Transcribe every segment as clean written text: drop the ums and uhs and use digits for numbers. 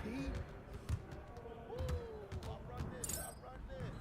Pete. Woo! I run this. I run this.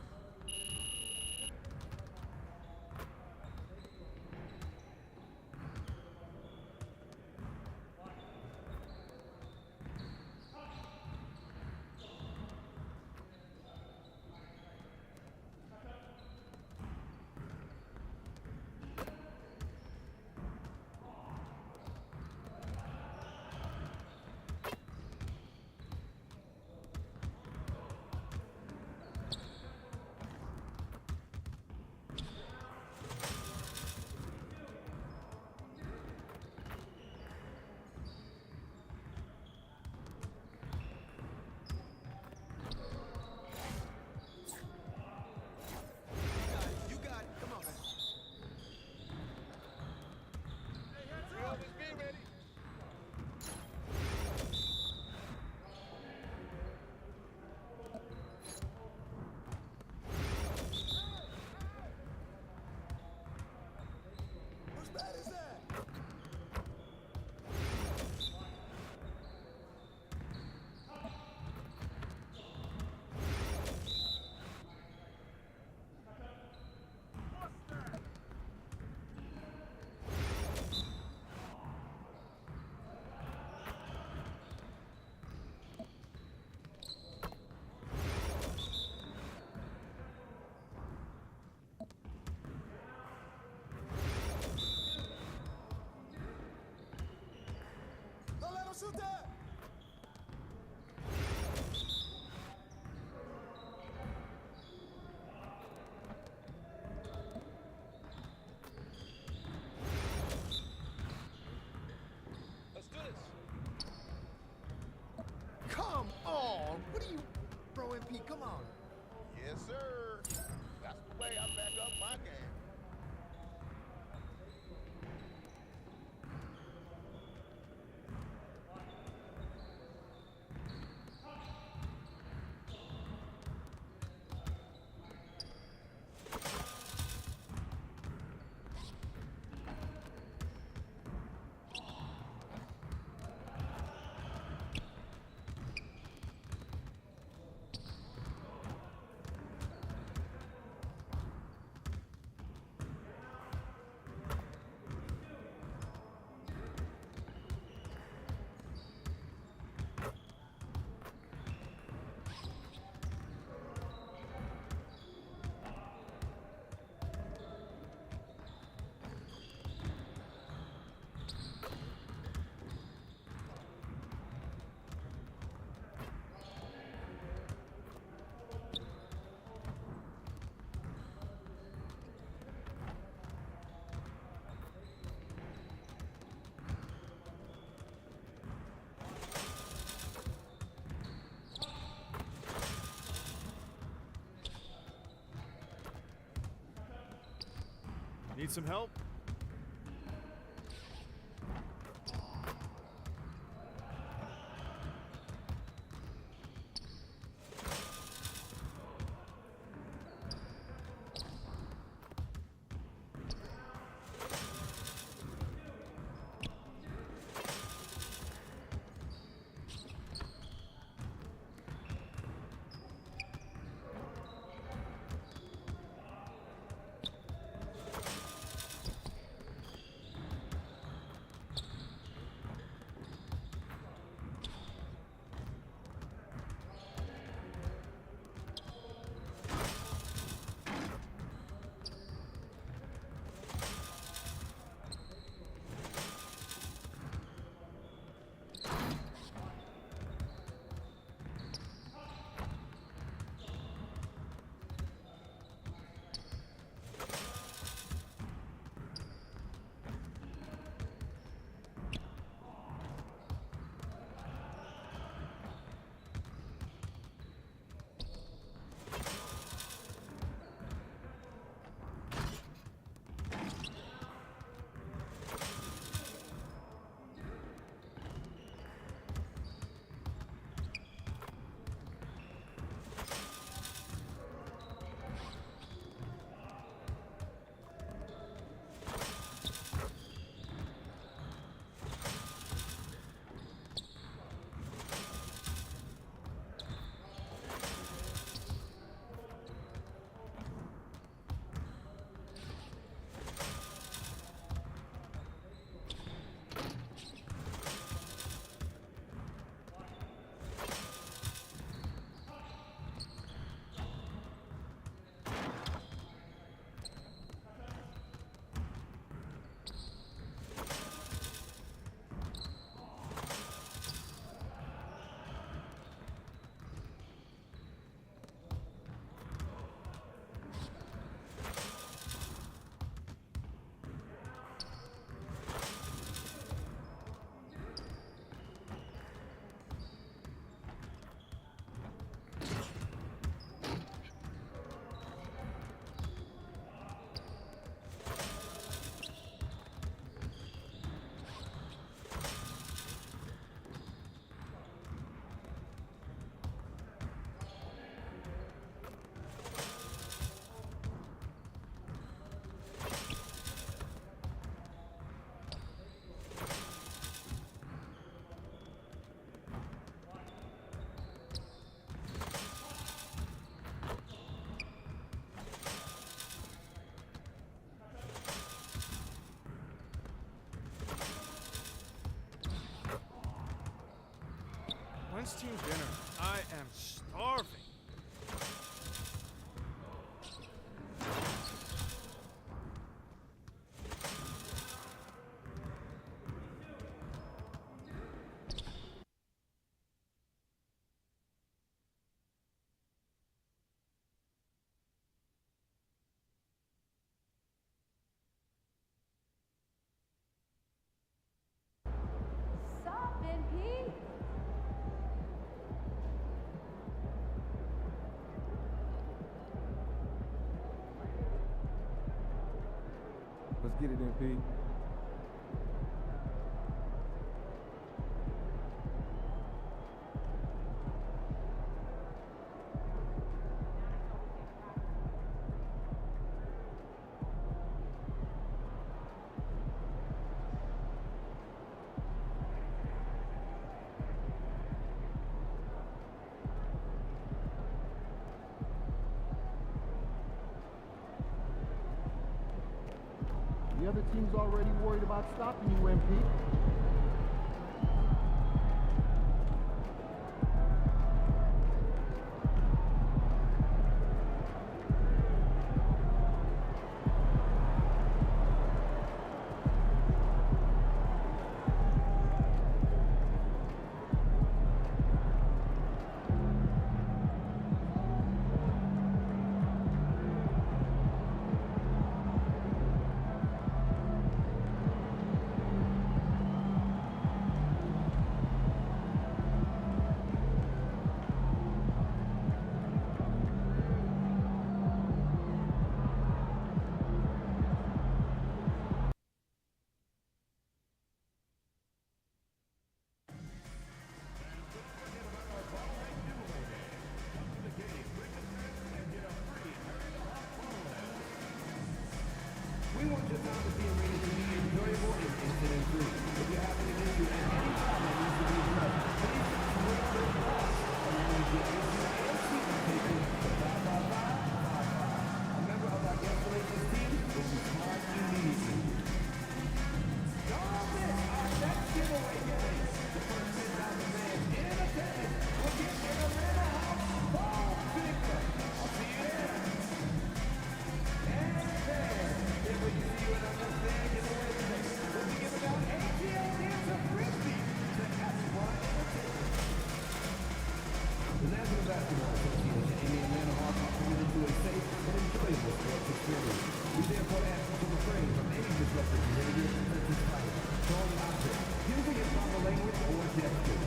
You got it. Come on, man. Elvis, be ready. Whose bat is that? Don't let him shoot that! Let's do this. Come on! What are you throwing, Pete? Come on. Yes, sir. That's the way I back up my game. Need some help? When's team dinner? I am starving. Sup, NP? Let's get it in, P. The other team's already worried about stopping you, MP. We want your time to be arena to be enjoyable and incident-free. If you're having an issue at any time that needs to be addressed, please switch to us. Or you need to get issue and season taken to 55555. A member of our guest relations team will respond immediately. Don't miss our next giveaway game. The first 10,000 fans in attendance will get an Atlanta House phone sticker. I'll see you there. And there. Then when you see you in our next fan giveaway today, we'll be giving out ATL Dancer Frisbee to everyone in attendance. The National Basketball Association and the Atlanta Hawks are committed to a safe and enjoyable sports experience. We therefore ask you to refrain from any disruptive behavior such as fighting, throwing objects, using improper language, or gestures.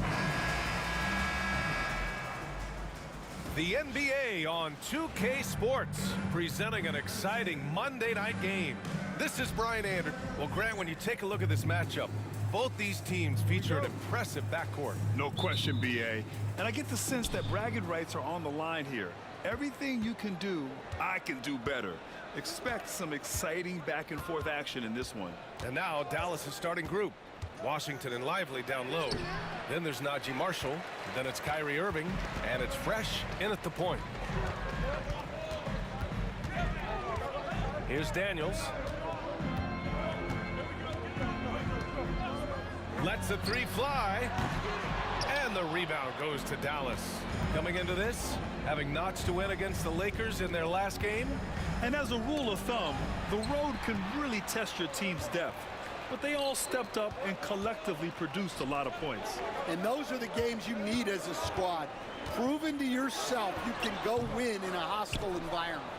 The NBA on 2K Sports, presenting an exciting Monday night game. This is Brian Anderson. Well, Grant, when you take a look at this matchup, both these teams feature an impressive backcourt. No question, BA. And I get the sense that bragging rights are on the line here. Everything you can do, I can do better. Expect some exciting back-and-forth action in this one. And now Dallas' starting group. Washington and Lively down low. Then there's Najee Marshall. Then it's Kyrie Irving. And it's Fresh in at the point. Here's Daniels. Lets the three fly. And the rebound goes to Dallas. Coming into this, having notched to win against the Lakers in their last game. And as a rule of thumb, the road can really test your team's depth. But they all stepped up and collectively produced a lot of points. And those are the games you need as a squad. Proving to yourself you can go win in a hostile environment.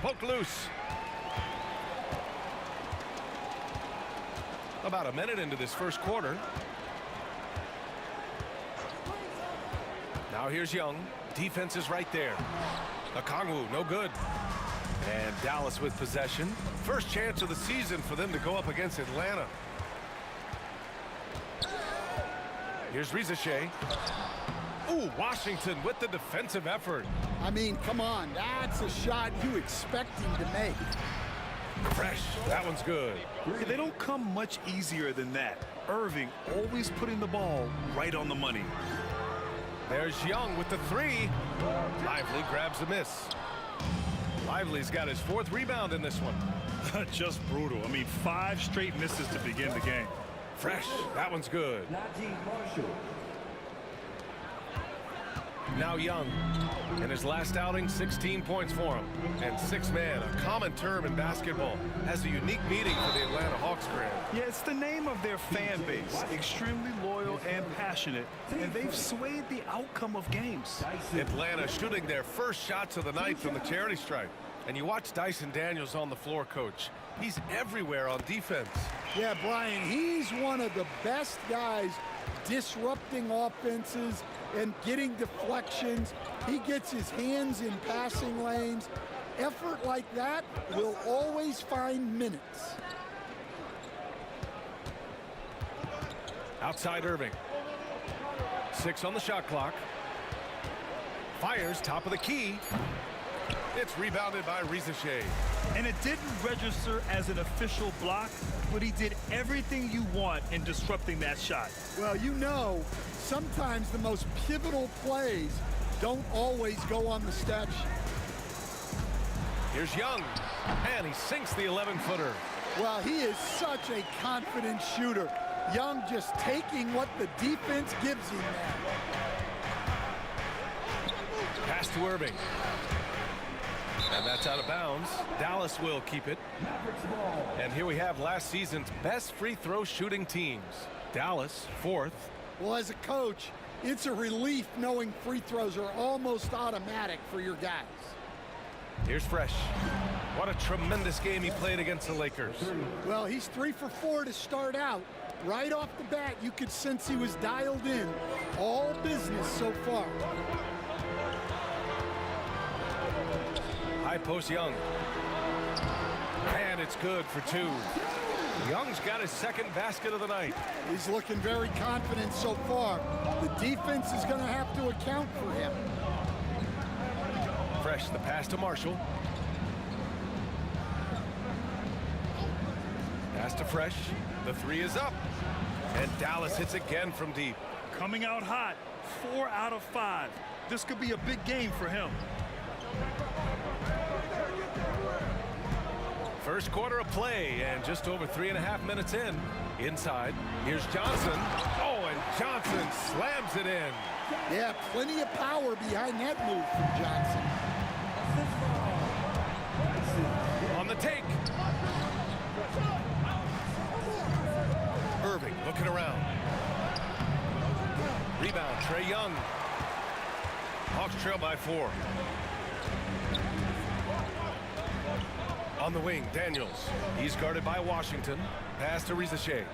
Poke loose. About a minute into this first quarter. Now here's Young. Defense is right there. Okongwu, no good. And Dallas with possession. First chance of the season for them to go up against Atlanta. Here's Rizachet. Ooh, Washington with the defensive effort. I mean, come on, that's a shot you expect him to make. Fresh, that one's good. They don't come much easier than that. Irving always putting the ball right on the money. There's Young with the three. Lively grabs a miss. Lively's got his fourth rebound in this one. Just brutal. I mean, 5 straight misses to begin the game. Fresh. That one's good. Najee Marshall. Now Young. In his last outing, 16 points for him. And six-man, a common term in basketball, has a unique meaning for the Atlanta Hawks, Grant. Yeah, it's the name of their fan base. Extremely loyal and passionate, and they've swayed the outcome of games. Atlanta shooting their first shots of the night from the charity stripe. And you watch Dyson Daniels on the floor, Coach. He's everywhere on defense. Yeah, Brian, he's one of the best guys disrupting offenses and getting deflections. He gets his hands in passing lanes. Effort like that will always find minutes. Outside Irving. 6 on the shot clock. Fires top of the key. It's rebounded by Rizache. And it didn't register as an official block, but he did everything you want in disrupting that shot. Well, you know, sometimes the most pivotal plays don't always go on the stat sheet. Here's Young, and he sinks the 11-footer. Well, he is such a confident shooter. Young just taking what the defense gives him now. Pass to Irving. And that's out of bounds. Dallas will keep it. And here we have last season's best free throw shooting teams. Dallas, 4th. Well, as a coach, it's a relief knowing free throws are almost automatic for your guys. Here's Fresh. What a tremendous game he played against the Lakers. Well, he's 3 for 4 to start out. Right off the bat, you could sense he was dialed in. All business so far. High post Young. And it's good for 2. Young's got his second basket of the night. He's looking very confident so far. The defense is going to have to account for him. Fresh, the pass to Marshall. Pass to Fresh. The 3 is up. And Dallas hits again from deep. Coming out hot, 4 out of 5. This could be a big game for him. First quarter of play, and just over 3.5 minutes in. Inside, here's Johnson. Oh, and Johnson slams it in. Yeah, plenty of power behind that move from Johnson. On the take. Irving looking around. Rebound, Trae Young. Hawks trail by 4. On the wing, Daniels. He's guarded by Washington. Pass to Rizache.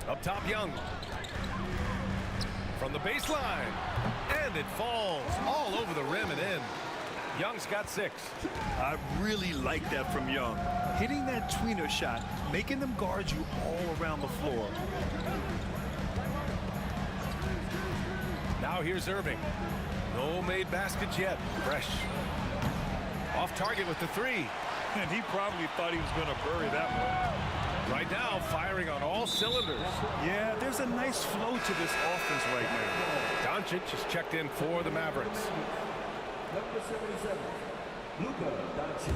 Up top, Young. From the baseline. And it falls all over the rim and in. Young's got 6. I really like that from Young. Hitting that tweener shot, making them guard you all around the floor. Now here's Irving. No made baskets yet. Fresh. Off target with the 3. And he probably thought he was going to bury that one. Right now, firing on all cylinders. Yeah, there's a nice flow to this offense right now. Doncic is checked in for the Mavericks. Number 77, Luka Doncic.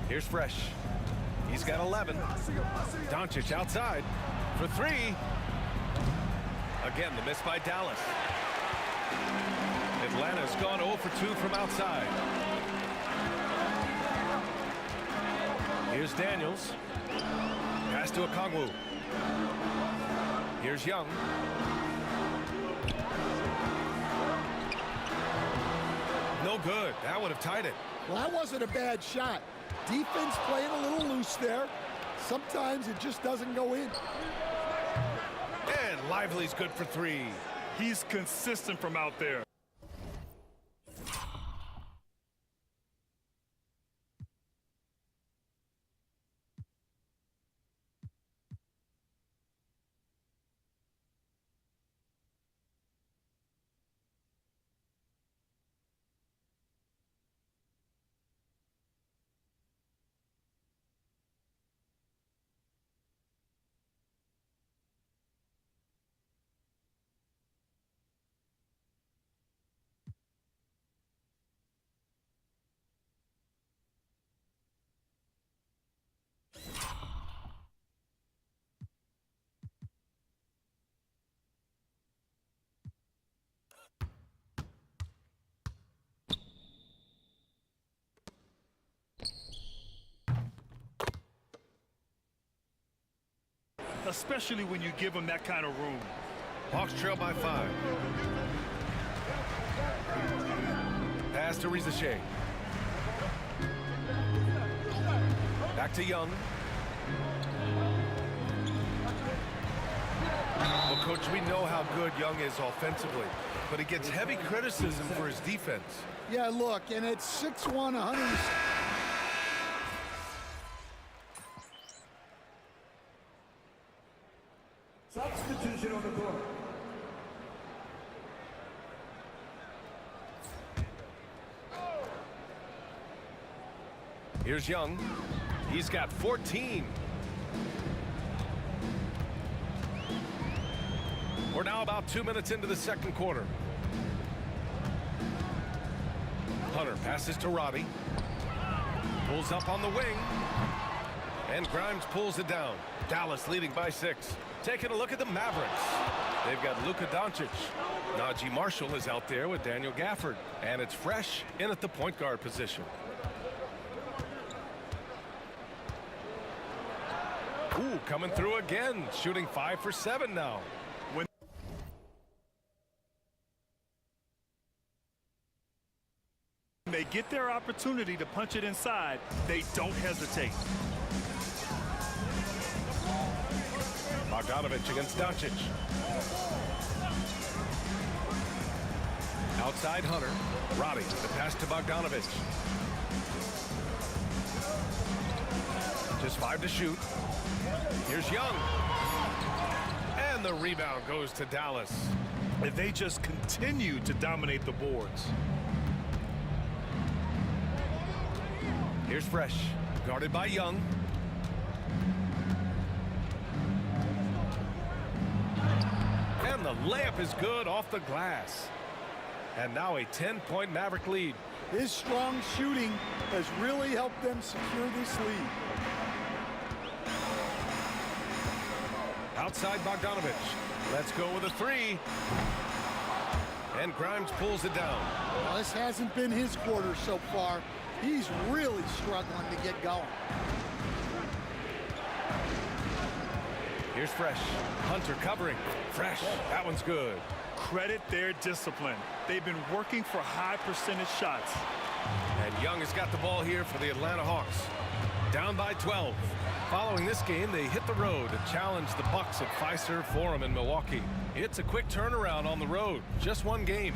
Here's Fresh. He's got 11. Doncic outside for 3. Again, the miss by Dallas. Atlanta's gone 0 for 2 from outside. Here's Daniels. Pass to Okongwu. Here's Young. No good. That would have tied it. Well, that wasn't a bad shot. Defense playing a little loose there. Sometimes it just doesn't go in. And Lively's good for 3. He's consistent from out there. especially when you give him that kind of room. Hawks trail by 5. Pass to Rizachet. Back to Young. Well, Coach, we know how good Young is offensively, but he gets heavy criticism for his defense. Yeah, look, and at 6'1", 100. Substitution on the court. Here's Young. He's got 14. We're now about 2 minutes into the second quarter. Hunter passes to Roddy. Pulls up on the wing. And Grimes pulls it down. Dallas leading by 6. Taking a look at the Mavericks. They've got Luka Doncic. Najee Marshall is out there with Daniel Gafford. And it's Fresh in at the point guard position. Ooh, coming through again. Shooting 5 for 7 now. When they get their opportunity to punch it inside, they don't hesitate. Bogdanovich against Doncic. Outside Hunter. Roddy, the pass to Bogdanovich. Just 5 to shoot. Here's Young. And the rebound goes to Dallas. If they just continue to dominate the boards. Here's Fresh. Guarded by Young. And the layup is good off the glass. And now a 10-point Maverick lead. His strong shooting has really helped them secure this lead. Outside Bogdanovich. Let's go with a 3. And Grimes pulls it down. Well, this hasn't been his quarter so far. He's really struggling to get going. Here's Fresh. Hunter covering. Fresh. That one's good. Credit their discipline. They've been working for high percentage shots. And Young has got the ball here for the Atlanta Hawks. Down by 12. Following this game, they hit the road to challenge the Bucks at Fiserv Forum in Milwaukee. It's a quick turnaround on the road. Just one game.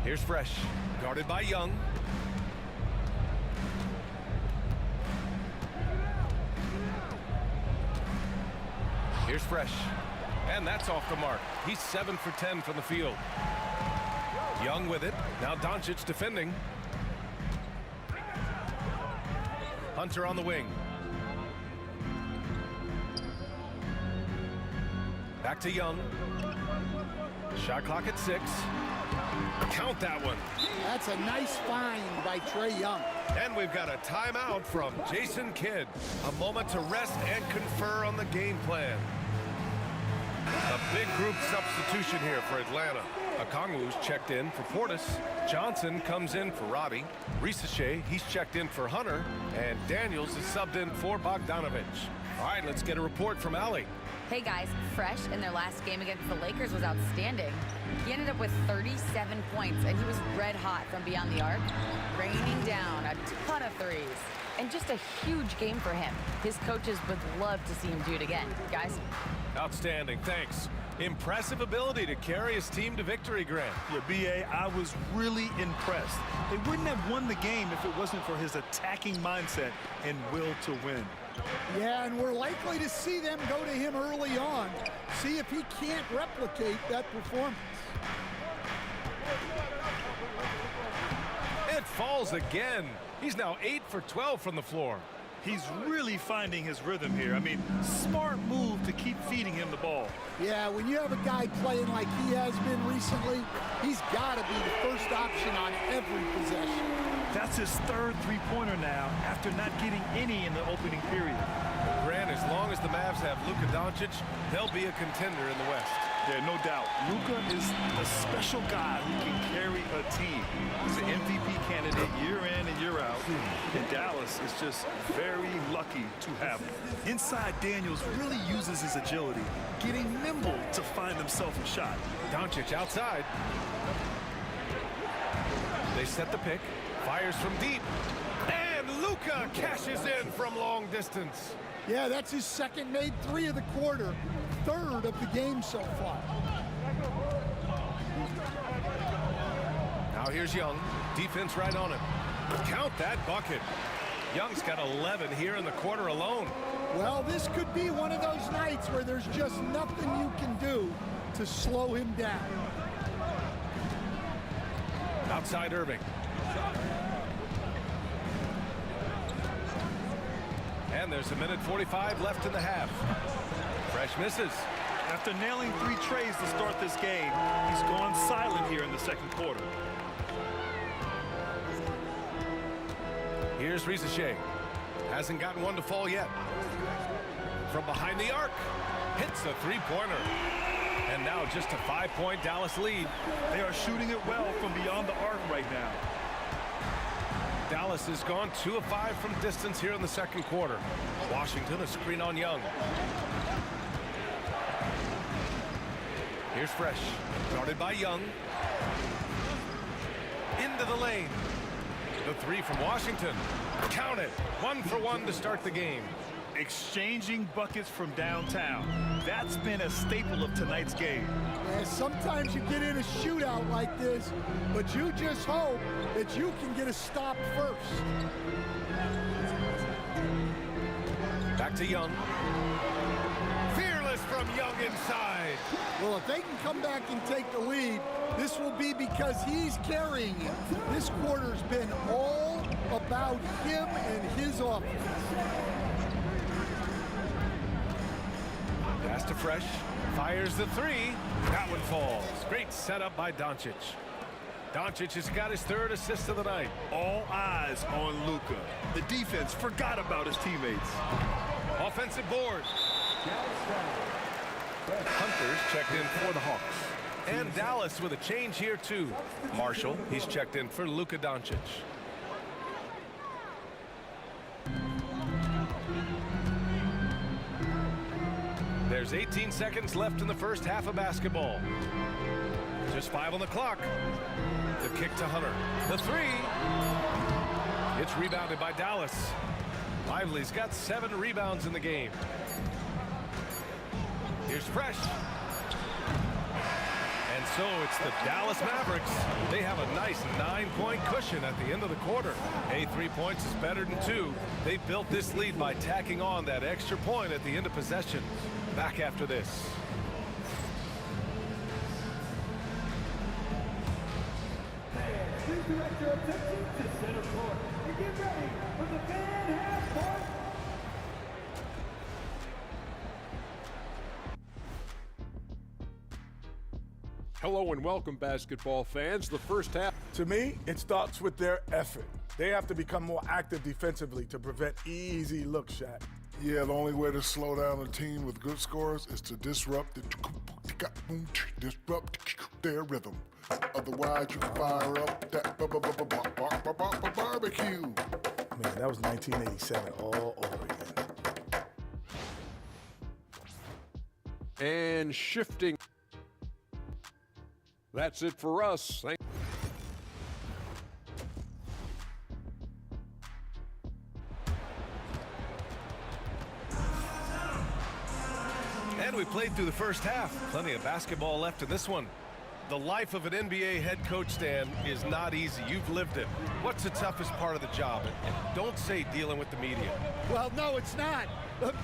Here's Fresh. Guarded by Young. Here's Fresh. And that's off the mark. He's 7 for 10 from the field. Young with it. Now Doncic defending. Hunter on the wing. Back to Young. Shot clock at 6. Count that one. That's a nice find by Trae Young. And we've got a timeout from Jason Kidd. A moment to rest and confer on the game plan. A big group substitution here for Atlanta. Okongwu's checked in for Portis. Johnson comes in for Roddy. Rizachet, he's checked in for Hunter. And Daniels is subbed in for Bogdanovich. All right, let's get a report from Allie. Hey guys, Fresh in their last game against the Lakers was outstanding. He ended up with 37 points, and he was red hot from beyond the arc, raining down a ton of threes. And just a huge game for him. His coaches would love to see him do it again. Guys? Outstanding, thanks. Impressive ability to carry his team to victory, Grant. Yeah, B.A., I was really impressed. They wouldn't have won the game if it wasn't for his attacking mindset and will to win. Yeah, and we're likely to see them go to him early on. See if he can't replicate that performance. It falls again. He's now 8 for 12 from the floor. He's really finding his rhythm here. I mean, smart move to keep feeding him the ball. Yeah, when you have a guy playing like he has been recently, he's got to be the first option on every possession. That's his third three-pointer now after not getting any in the opening period. Grant, as long as the Mavs have Luka Doncic, they'll be a contender in the West. Yeah, no doubt. Luka is a special guy who can carry a team. He's an MVP candidate year in and year out. And Dallas is just very lucky to have him. Inside, Daniels really uses his agility, getting nimble to find himself a shot. Doncic outside. They set the pick. Fires from deep. And Luka cashes in from long distance. Yeah, that's his second made three of the quarter, third of the game so far. Now here's Young. Defense right on him. Count that bucket. Young's got 11 here in the quarter alone. Well, this could be one of those nights where there's just nothing you can do to slow him down. Outside Irving. And there's a minute 45 left in the half. Fresh misses. After nailing 3 trays to start this game, he's gone silent here in the second quarter. Here's Rizachet. Hasn't gotten one to fall yet. From behind the arc. Hits a three-pointer. And now just a 5-point Dallas lead. They are shooting it well from beyond the arc right now. Dallas has gone 2 of 5 from distance here in the second quarter. Washington a screen on Young. Here's Fresh. Guarded by Young. Into the lane. The 3 from Washington. Count it. 1 for 1 to start the game. Exchanging buckets from downtown. That's been a staple of tonight's game. And sometimes you get in a shootout like this, but you just hope that you can get a stop first. Back to Young. Fearless from Young inside. Well, if they can come back and take the lead, this will be because he's carrying it. This quarter's been all about him and his offense. Pass to Fresh. Fires the 3. That one falls. Great setup by Doncic. Doncic has got his 3rd assist of the night. All eyes on Luka. The defense forgot about his teammates. Offensive board. Hunter's checked in for the Hawks. And Dallas with a change here too. Marshall, he's checked in for Luka Doncic. There's 18 seconds left in the first half of basketball. Just 5 on the clock. The kick to Hunter. The 3. It's rebounded by Dallas. Lively's got 7 rebounds in the game. Here's Fresh. And so it's the Dallas Mavericks. They have a nice 9-point cushion at the end of the quarter. Hey, 3 points is better than 2. They built this lead by tacking on that extra point at the end of possession. Back after this. Please direct your attention to center court and get ready for the fan half court. Hello and welcome, basketball fans. The first half. To me, it starts with their effort. They have to become more active defensively to prevent easy look shots. Yeah, the only way to slow down a team with good scores is to disrupt their rhythm. Otherwise, you can fire up that barbecue. Man, that was 1987 all over again. And shifting. That's it for us. And we played through the first half. Plenty of basketball left in this one. The life of an NBA head coach, Dan, is not easy. You've lived it. What's the toughest part of the job? And don't say dealing with the media. Well, no, it's not.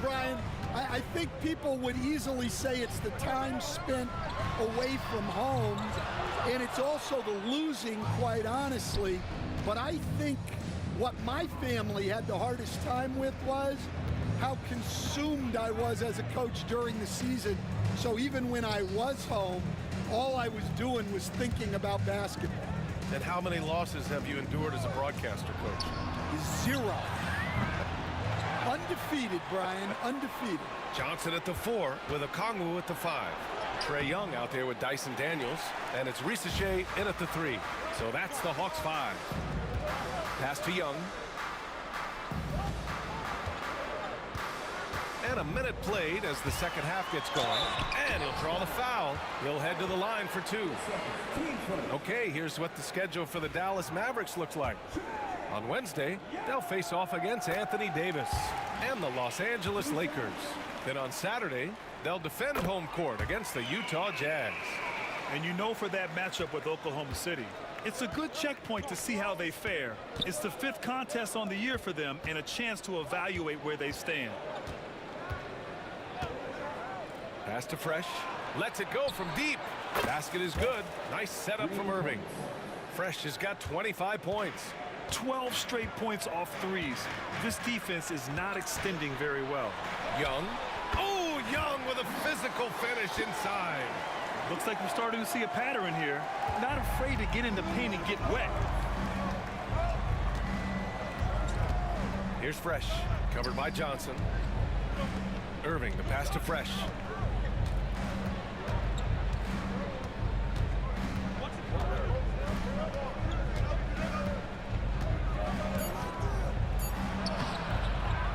Brian, I think people would easily say it's the time spent away from home, and it's also the losing, quite honestly. But I think what my family had the hardest time with was how consumed I was as a coach during the season. So even when I was home, all I was doing was thinking about basketball. And how many losses have you endured as a broadcaster, Coach? 0. Undefeated, Brian, undefeated. Johnson at the 4 with Okongwu at the 5. Trae Young out there with Dyson Daniels, and it's Risacher in at the 3. So that's the Hawks 5. Pass to Young. And a minute played as the second half gets going. And he'll draw the foul. He'll head to the line for 2. Okay, here's what the schedule for the Dallas Mavericks looks like. On Wednesday, they'll face off against Anthony Davis and the Los Angeles Lakers. Then on Saturday, they'll defend home court against the Utah Jazz. And you know, for that matchup with Oklahoma City, it's a good checkpoint to see how they fare. It's the 5th contest on the year for them and a chance to evaluate where they stand. Pass to Fresh. Lets it go from deep. Basket is good. Nice setup from Irving. Fresh has got 25 points. 12 straight points off threes. This defense is not extending very well. Young. Oh, Young with a physical finish inside. Looks like we're starting to see a pattern here. Not afraid to get in the paint and get wet. Here's Fresh. Covered by Johnson. Irving, the pass to Fresh.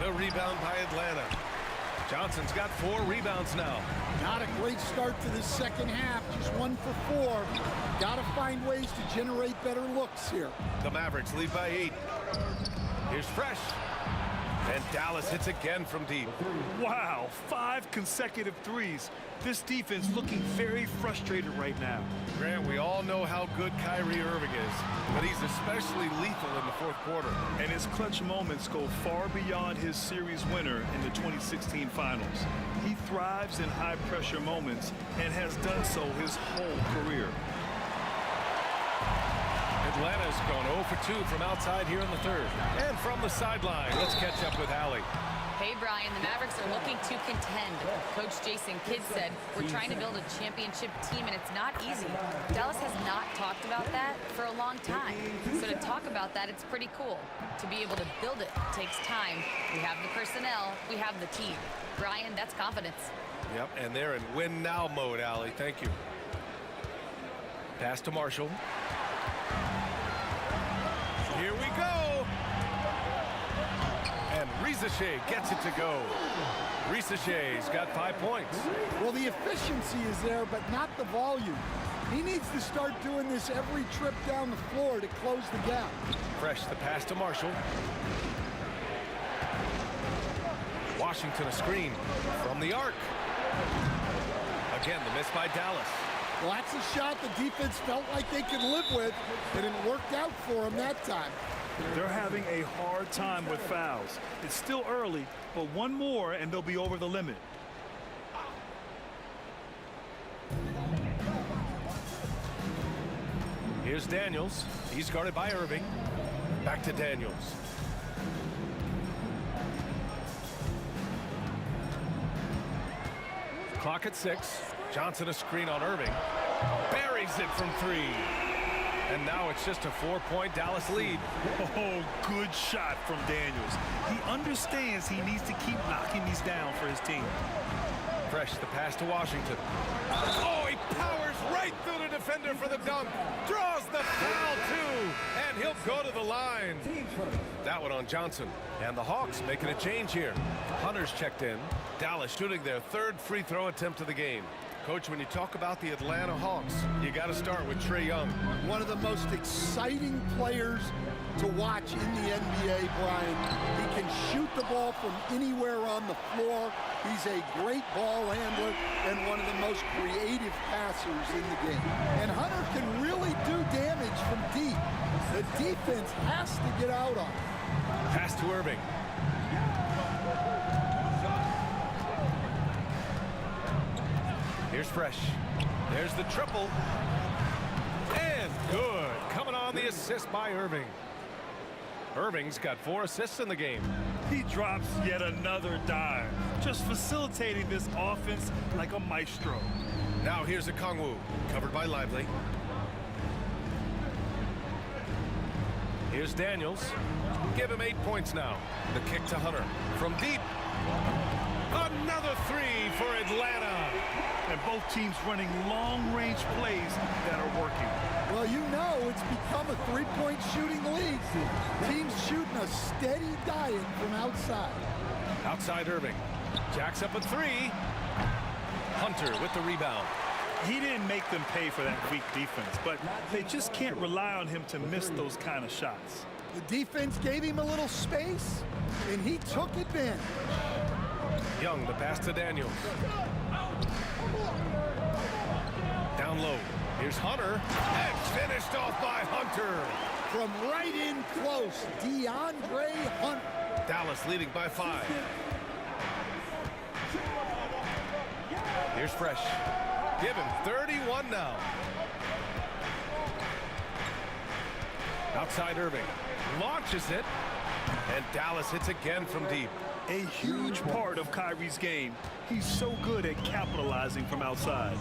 The rebound by Atlanta. Johnson's got 4 rebounds now. Not a great start to the second half. Just 1 for 4. Got to find ways to generate better looks here. The Mavericks lead by 8. Here's Fresh. And Dallas hits again from deep. Wow, 5 consecutive threes. This defense looking very frustrated right now. Grant, we all know how good Kyrie Irving is, but he's especially lethal in the 4th quarter. And his clutch moments go far beyond his series winner in the 2016 finals. He thrives in high-pressure moments and has done so his whole career. Atlanta's gone 0 for 2 from outside here in the 3rd. And from the sideline, let's catch up with Allie. Hey, Brian, the Mavericks are looking to contend. Coach Jason Kidd said, we're trying to build a championship team, and it's not easy. Dallas has not talked about that for a long time. So to talk about that, it's pretty cool. To be able to build it takes time. We have the personnel, we have the team. Brian, that's confidence. Yep, and they're in win-now mode, Allie. Thank you. Pass to Marshall. Here we go. And Risacher gets it to go. Risacher's got 5 points. Well, the efficiency is there, but not the volume. He needs to start doing this every trip down the floor to close the gap. Fresh, the pass to Marshall. Washington a screen from the arc. Again, the miss by Dallas. Well, that's a shot the defense felt like they could live with, and it worked out for them that time. They're having a hard time with fouls. It's still early, but one more and they'll be over the limit. Here's Daniels. He's guarded by Irving. Back to Daniels. Clock at 6. Johnson a screen on Irving. Buries it from 3. And now it's just a 4-point Dallas lead. Oh, good shot from Daniels. He understands he needs to keep knocking these down for his team. Fresh, the pass to Washington. Oh, he powers right through the defender for the dunk. Draws the foul, too. And he'll go to the line. That one on Johnson. And the Hawks making a change here. Hunter's checked in. Dallas shooting their 3rd free throw attempt of the game. Coach, when you talk about the Atlanta Hawks, you got to start with Trae Young. One of the most exciting players to watch in the NBA, Brian. He can shoot the ball from anywhere on the floor. He's a great ball handler and one of the most creative passers in the game. And Hunter can really do damage from deep. The defense has to get out on him. Pass to Irving. Here's Fresh. There's the triple. And good. Coming on the assist by Irving. Irving's got 4 assists in the game. He drops yet another dive, just facilitating this offense like a maestro. Now here's a Okongwu, covered by Lively. Here's Daniels. Give him 8 points now. The kick to Hunter. From deep. Another 3 for Atlanta. and both teams running long-range plays that are working. Well, you know it's become a three-point shooting league. Teams shooting a steady diet from outside. Outside Irving. Jacks up a three. Hunter with the rebound. He didn't make them pay for that weak defense, but they just can't rely on him to miss those kind of shots. The defense gave him a little space, and he took advantage. Young, the pass to Daniels. Down low. Here's Hunter. And finished off by Hunter. From right in close, DeAndre Hunter. Dallas leading by 5. Here's Fresh. Give him 31 now. Outside Irving. Launches it. And Dallas hits again from deep. A huge part of Kyrie's game. He's so good at capitalizing from outside.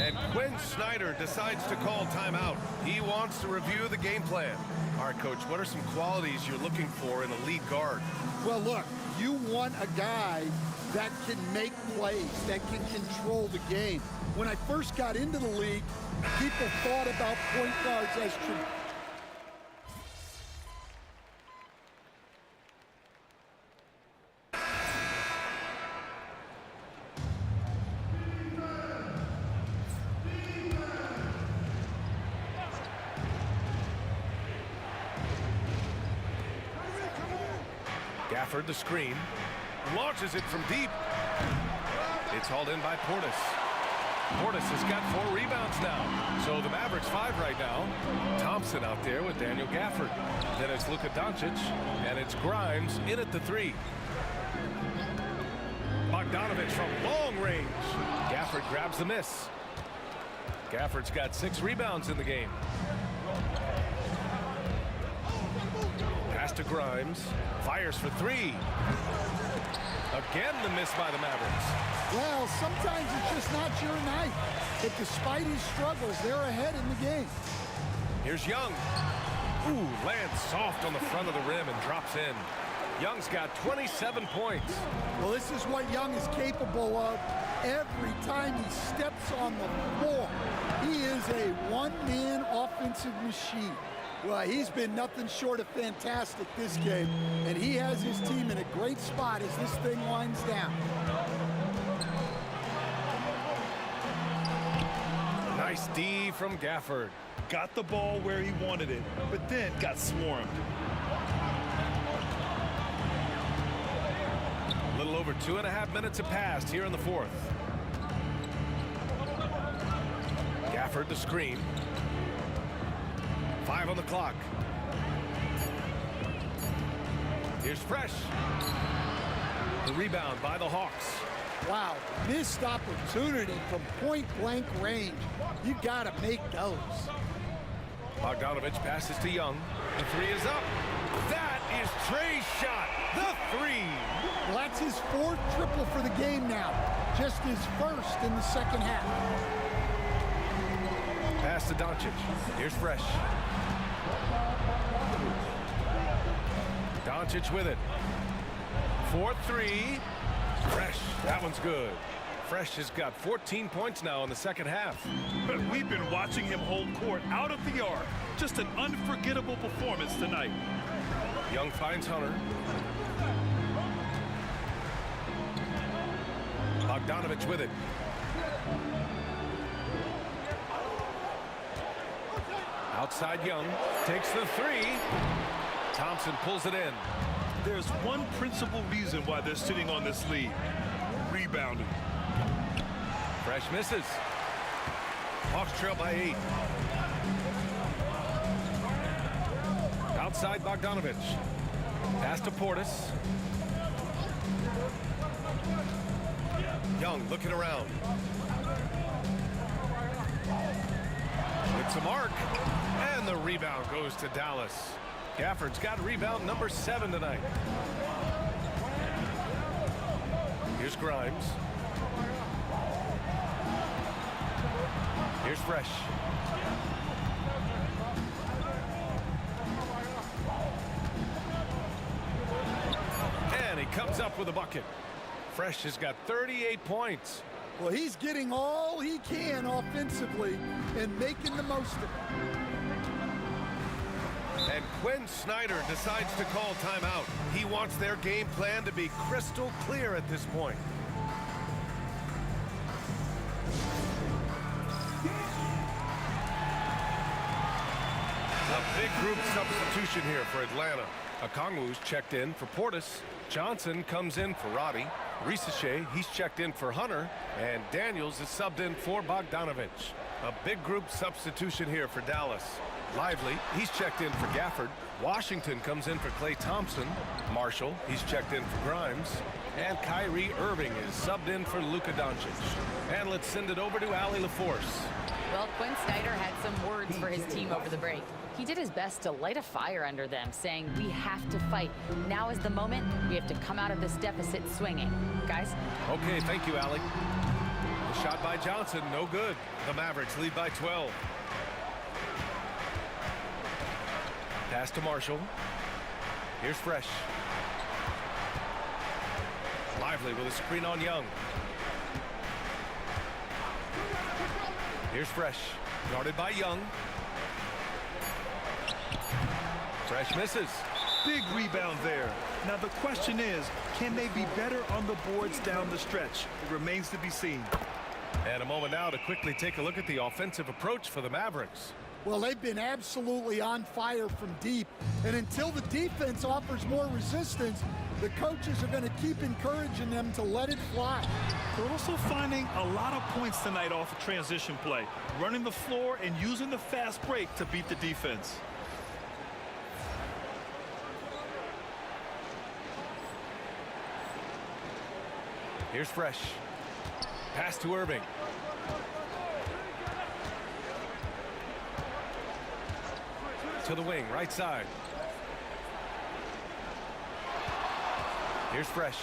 And Quinn Snyder decides to call timeout. He wants to review the game plan. All right, Coach, what are some qualities you're looking for in a lead guard? Well, look, you want a guy that can make plays, that can control the game. When I first got into the league, people thought about point guards as Gafford the screen. Launches it from deep. It's hauled in by Portis. Portis has got 4 rebounds now. So the Mavericks 5 right now. Thompson out there with Daniel Gafford. Then it's Luka Doncic. And it's Grimes in at the 3. Bogdanovich from long range. Gafford grabs the miss. Gafford's got 6 rebounds in the game. Pass to Grimes. Fires for 3. Again, the miss by the Mavericks. well, sometimes it's just not your night. But despite his struggles, they're ahead in the game. Here's Young. Ooh, lands soft on the front of the rim and drops in. Young's got 27 points. Well, this is what Young is capable of every time he steps on the floor. He is a one-man offensive machine. Well, he's been nothing short of fantastic this game, and he has his team in a great spot as this thing winds down. Nice D from Gafford. Got the ball where he wanted it, but then got swarmed. A little over 2.5 minutes have passed here in the 4th. Gafford the screen. 5 on the clock. Here's Fresh. The rebound by the Hawks. Wow, missed opportunity from point-blank range. You got to make those. Bogdanovich passes to Young. The 3 is up. That is Trey's shot. The 3. Well, that's his 4th triple for the game now. Just his 1st in the second half. Pass to Doncic. Here's Fresh. Doncic with it. 4-3. Fresh. That one's good. Fresh has got 14 points now in the second half. But we've been watching him hold court out of the arc. Just an unforgettable performance tonight. Young finds Hunter. Bogdanovich with it. Outside Young. Takes the 3. Thompson pulls it in. There's one principal reason why they're sitting on this lead. Rebounding. Fresh misses. Hawks trail by 8. Outside Bogdanovich. Pass to Portis. Young looking around. It's a mark. And the rebound goes to Dallas. Gafford's got rebound number 7 tonight. Here's Grimes. Here's Fresh. And he comes up with a bucket. Fresh has got 38 points. Well, he's getting all he can offensively and making the most of it. And Quinn Snyder decides to call timeout. He wants their game plan to be crystal clear at this point. A big group substitution here for Atlanta. Okongwu's checked in for Portis. Johnson comes in for Roddy. Risache, he's checked in for Hunter. And Daniels is subbed in for Bogdanovich. A big group substitution here for Dallas. Lively, he's checked in for Gafford. Washington comes in for Klay Thompson. Marshall, he's checked in for Grimes. And Kyrie Irving is subbed in for Luka Doncic. And let's send it over to Allie LaForce. Well, Quinn Snyder had some words for his team over the break. He did his best to light a fire under them, saying, we have to fight. Now is the moment. We have to come out of this deficit swinging. Guys? Okay, thank you, Allie. The shot by Johnson, no good. The Mavericks lead by 12. Pass to Marshall. Here's Fresh. Lively with a screen on Young. Here's Fresh. Guarded by Young. Fresh misses. Big rebound there. Now the question is, can they be better on the boards down the stretch? It remains to be seen. And a moment now to quickly take a look at the offensive approach for the Mavericks. Well, they've been absolutely on fire from deep. And until the defense offers more resistance, the coaches are going to keep encouraging them to let it fly. They're also finding a lot of points tonight off of transition play, running the floor and using the fast break to beat the defense. Here's Fresh. Pass to Irving. To the wing, right side. Here's Fresh.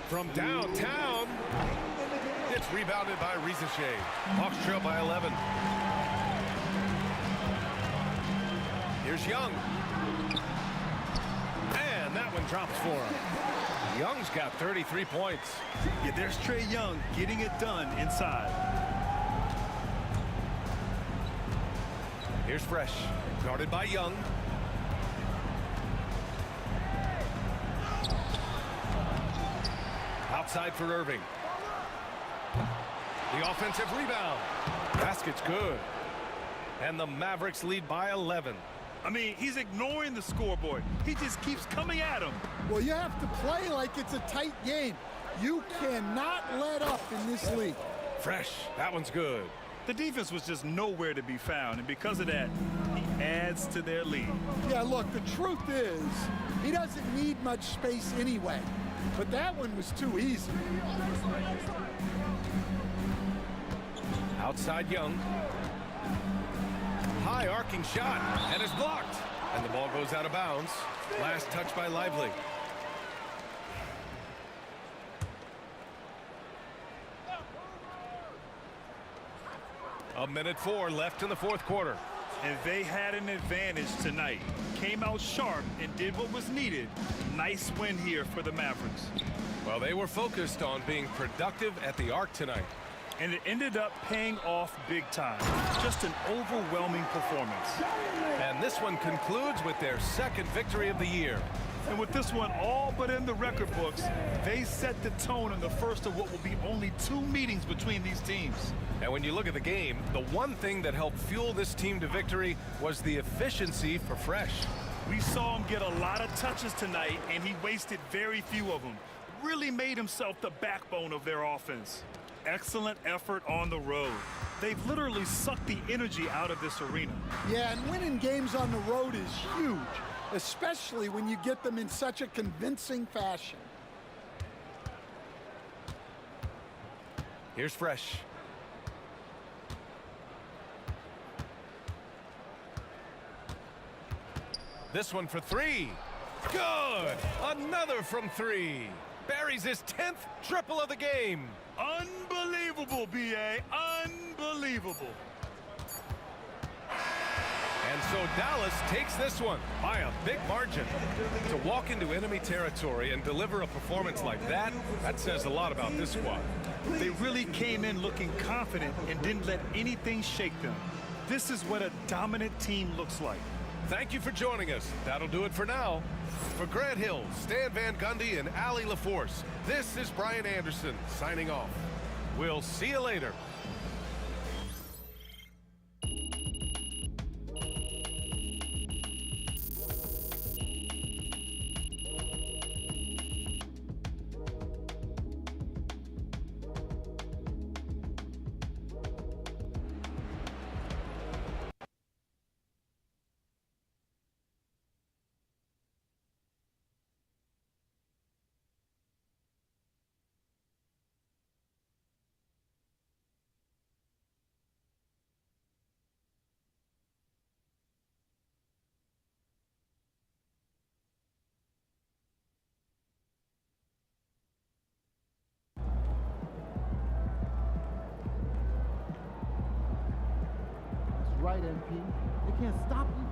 From downtown. It's rebounded by Risache. Hawks trail by 11. Here's Young. And that one drops for him. Young's got 33 points. Yeah, there's Trae Young getting it done inside. Here's Fresh. Guarded by Young. Outside for Irving. The offensive rebound. Basket's good. And the Mavericks lead by 11. I mean, he's ignoring the scoreboard. He just keeps coming at him. Well, you have to play like it's a tight game. You cannot let up in this league. Fresh. That one's good. The defense was just nowhere to be found, and because of that, he adds to their lead. Yeah, look, the truth is, he doesn't need much space anyway. But that one was too easy. Outside Young. High arcing shot, and it's blocked. And the ball goes out of bounds. Last touch by Lively. A minute 4 left in the fourth quarter. And they had an advantage tonight. Came out sharp and did what was needed. Nice win here for the Mavericks. Well, they were focused on being productive at the arc tonight. And it ended up paying off big time. Just an overwhelming performance. And this one concludes with their second victory of the year. And with this one all but in the record books, they set the tone in the first of what will be only 2 meetings between these teams. And when you look at the game, the one thing that helped fuel this team to victory was the efficiency for Fresh. We saw him get a lot of touches tonight, and he wasted very few of them. Really made himself the backbone of their offense. Excellent effort on the road. They've literally sucked the energy out of this arena. Yeah, and winning games on the road is huge, especially when you get them in such a convincing fashion. Here's Fresh. This one for 3. Good! Another from 3. Buries his 10th triple of the game. Unbelievable, B.A. Unbelievable. And And so Dallas takes this one by a big margin. To walk into enemy territory and deliver a performance like that, that says a lot about this squad. They really came in looking confident and didn't let anything shake them. This is what a dominant team looks like. Thank you for joining us. That'll do it for now. For Grant Hill, Stan Van Gundy, and Allie LaForce, this is Brian Anderson signing off. We'll see you later. That's right, MP. They can't stop you.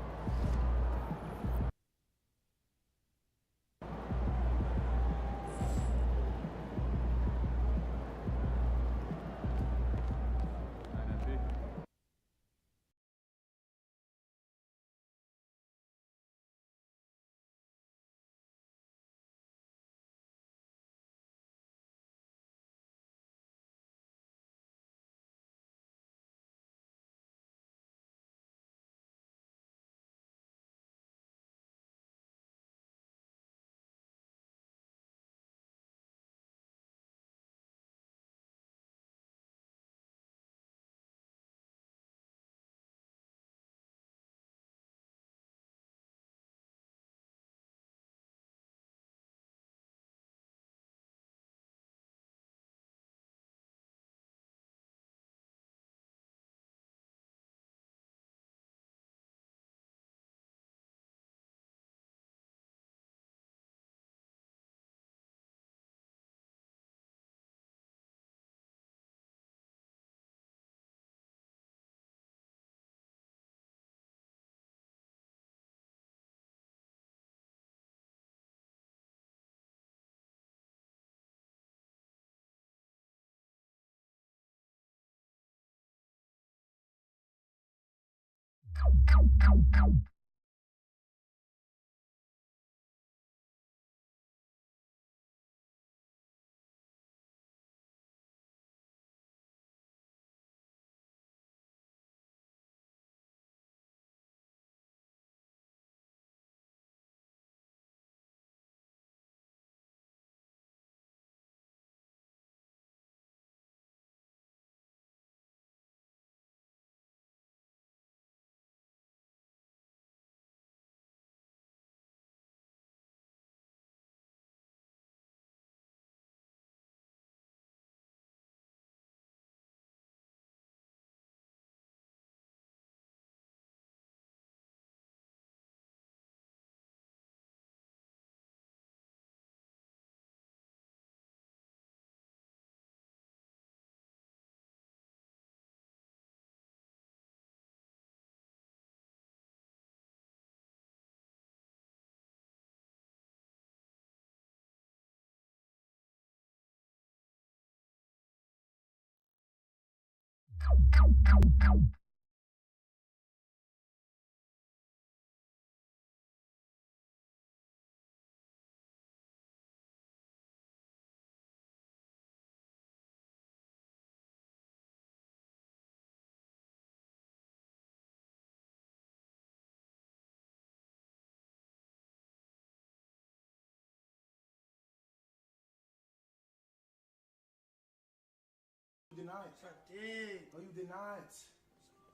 You did not. I did. No, you did not.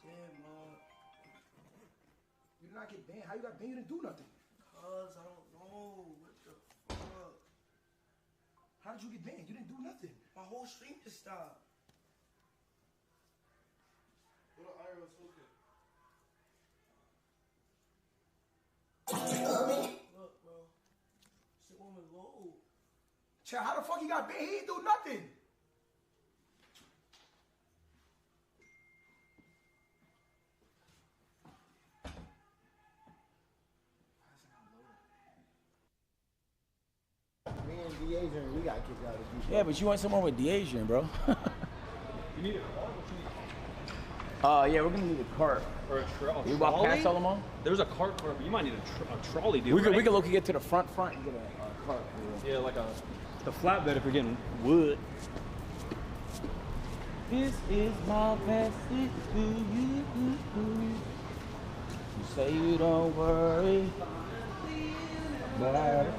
Damn, man. You did not get banned. How you got banned? You didn't do nothing. Cause I don't know. What the fuck? How did you get banned? You didn't do nothing. My whole stream just stopped. What an IRL token. Look, bro. Shit won't load. Chat, how the fuck he got banned? He didn't do nothing. Adrian, we got kicked out of this. Yeah, but you went somewhere with Adrian, bro. You need a cart? Yeah, we're gonna need a cart. Or a trolley? We walk past Solomon? There's a cart, but you might need a trolley, dude. We right? could look and get to the front and get a cart. Yeah, like the flatbed if you're getting wood. This is my message to you. You say you don't worry about it.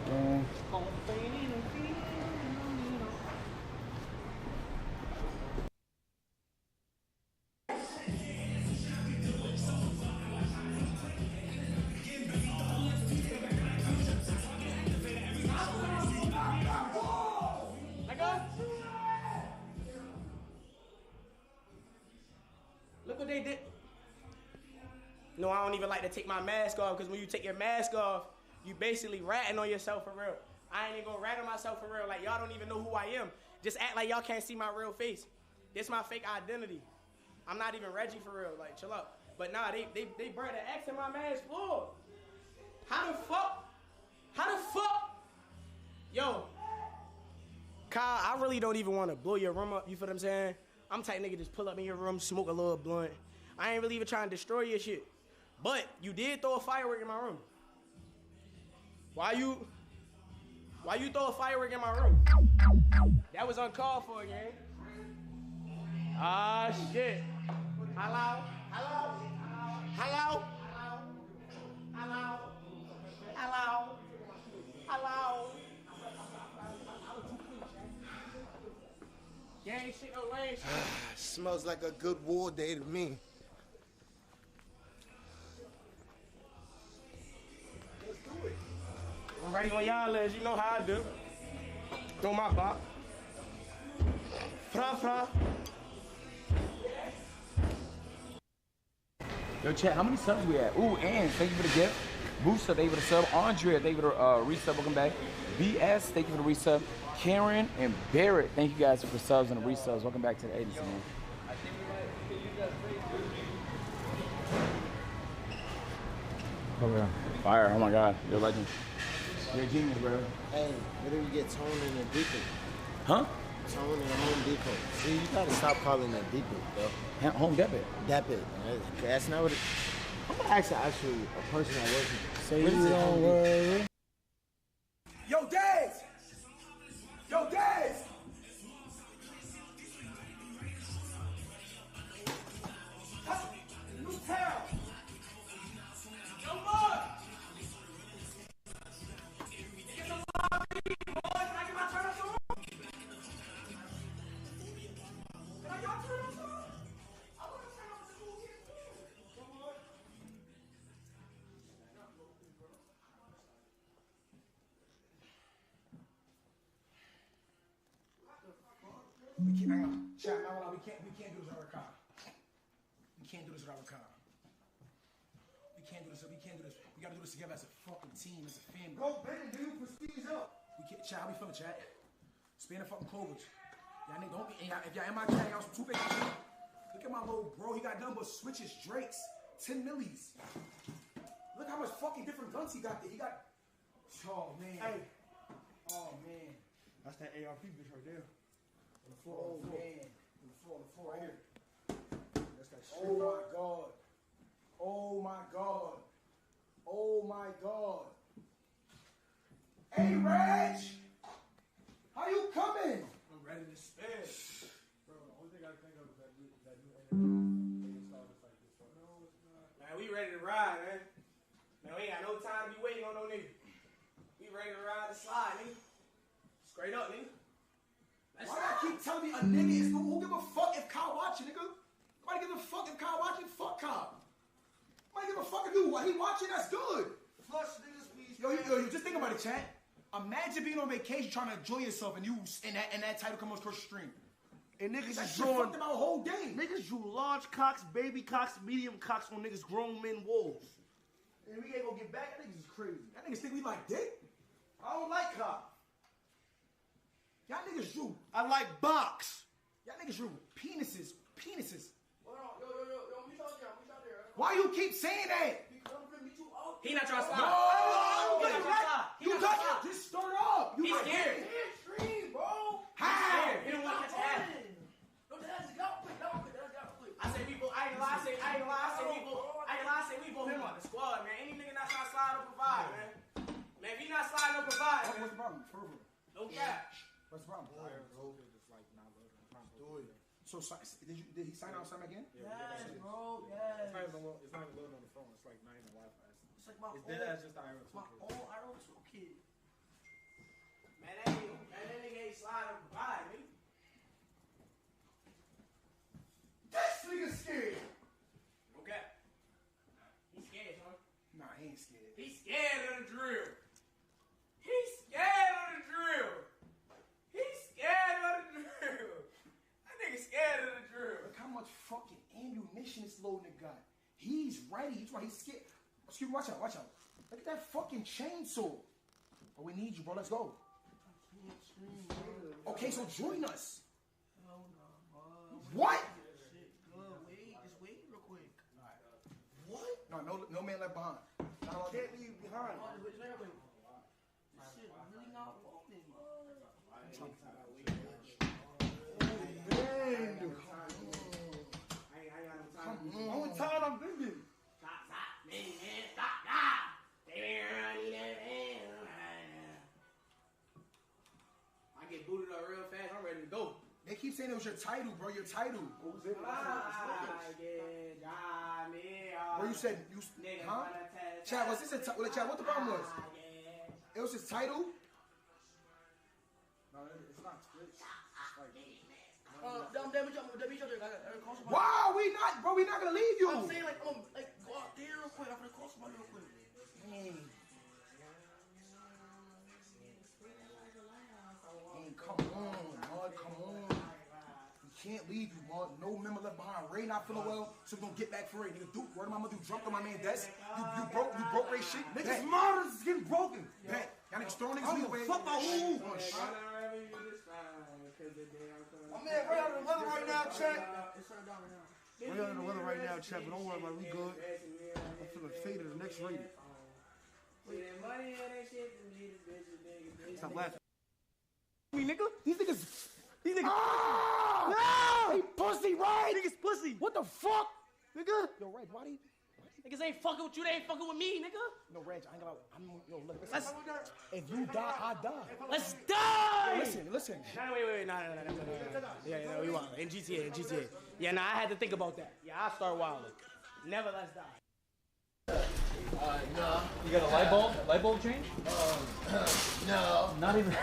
Look what they did. No, I don't even like to take my mask off because when you take your mask off, you basically ratting on yourself for real. I ain't even gonna rat on myself for real. Like, y'all don't even know who I am. Just act like y'all can't see my real face. This my fake identity. I'm not even Reggie for real. Like, chill out. But nah, they brought the X in my man's floor. How the fuck? Yo, Kyle, I really don't even want to blow your room up. You feel what I'm saying? I'm type nigga just pull up in your room, smoke a little blunt. I ain't really even trying to destroy your shit. But you did throw a firework in my room. Why you throw a firework in my room? That was uncalled for, gang. Ah, shit. Hello? Gang shit, no lame shit. Smells like a good war day to me. Let's do it. I'm ready when y'all is. You know how I do. Throw my bop. Fra. Yo, chat, how many subs we at? Ooh, and thank you for the gift. Booster, thank you for the sub. Andrea, thank you for the resub. Welcome back. BS, thank you for the resub. Karen and Barrett, thank you guys for the subs and the resubs. Welcome back to the agency, man. Okay. Fire, oh my God, you're a legend. You're a genius, bro. Hey, what do we get Tone in the Depot? Huh? Tone in the Home Depot. See, you gotta stop calling that Depot, bro. Home Depot. Depot. That's not what it. I'm gonna ask a person that works here. Say you don't worry. Yo, Daz! Yo, Daz! New town! Come on! Get some live feed, boys! Can I get my turn up song? Can I get my turn up song? I want to turn up the school here, too. Come on. We can't do this without Rakan. We can't do this without Rakan. We can't do this. We gotta do this together as a fucking team, as a family. Go big, dude. Prestige up. We can't. Chat, how we feeling, chat? Span the fucking Clovers. Y'all niggas don't be. If y'all in my chat, y'all some two big. Look at my little bro. He got nothing but switches, Drakes, 10 millis. Look how much fucking different guns he got there. He got. Oh man. Hey. Oh man. That's that ARP bitch right there. On the floor, on the floor, right here. That's that shit. Oh my God. Oh my God. Oh my God. Hey, Reg! How you coming? I'm ready to spin. Bro, the only thing I think of is that new started like this. No, it's not. Man, we ready to ride, man. Man, we ain't got no time to be waiting on no nigga. We ready to ride the slide, nigga. Straight up, nigga. Why y'all keep telling me a nigga is who give a fuck if Kyle watching, nigga? Nobody give a fuck if Kyle watching? Fuck Kyle. Nobody give a fuck if you. While he watching, that's good. Flush niggas, please. Yo, just think about it, chat. Imagine being on vacation trying to enjoy yourself and you and that title come across the stream. And niggas That is shit drawing. fucked about a whole day. Niggas drew large cocks, baby cocks, medium cocks on niggas grown men walls. And we ain't gonna get back. That niggas is crazy. That niggas think we like dick. I don't like cock. Y'all niggas drew. I like box. Y'all niggas drew penises. Hold on, yo, we out there. Why you keep saying that? He not trying to slide. No, He not trying to slide. you got it. Just start up. He's scared. What's the problem? So, did he sign out something again? Yes, bro. Yes. It's not even loading on the phone. It's like not even Wi-Fi. It's like my It's dead ass just the Iron 2 my kid. own Iron 2 kid. Man, that nigga ain't sliding by, nigga. This nigga scared. Okay. He's scared, son. Nah, he ain't scared. He's scared of the drill. He's scared of the drill. He's scared of the drill. That nigga scared of the drill. Look how much fucking ammunition this little nigga got. He's ready. He's why he's scared. Excuse me, watch out, watch out. Look at that fucking chainsaw. Oh, we need you, bro. Let's go. Okay, so join us. Hell no, bro. What? Shit, good. Wait, just wait real quick. What? No man left behind. Not Can't leave behind. Oh, just wait real quick. This shit really not rolling. How many times I'm thinking? Stop, man, stop. I get booted up real fast. I'm ready to go. They keep saying it was your title, bro. Your title. Bro, Bro, you said you. Huh? Chad, was this a title? Chad, what the problem was? It was his title. No, it's not split. Wow, we not, bro. We not gonna leave you. I'm saying like, go out there real quick. I'm gonna cross somebody real quick. Come on, Mud. Come on. We can't leave you, Mud. No member left behind. Ray not feeling well, so we gonna get back for Ray. Nigga, Duke, word of my mother, you jumped on my man desk. You broke Ray shit. Niggas' monitors is getting broken. Bet. Y'all niggas throwing niggas away. Fuck my who? My man Ray out of the weather right now, Chet. Ray out of the weather right now, Chet, but don't worry about it. We good. I'm feeling faded the next rating. Stop laughing. Me, nigga? These niggas. Ah! No! He pussy, right? Niggas pussy. What the fuck? Nigga? Yo, Reg, why do you... Niggas ain't fucking with you. They ain't fucking with me, nigga. No, Reg, I ain't gonna... Yo, look, listen. If you die, I die. Let's die! Yo, listen. Wait. No. Yeah, we wild. In GTA. Yeah, nah, I had to think about that. Yeah, I start wilding. Never let's die. No. You got a light bulb change? No. Not even.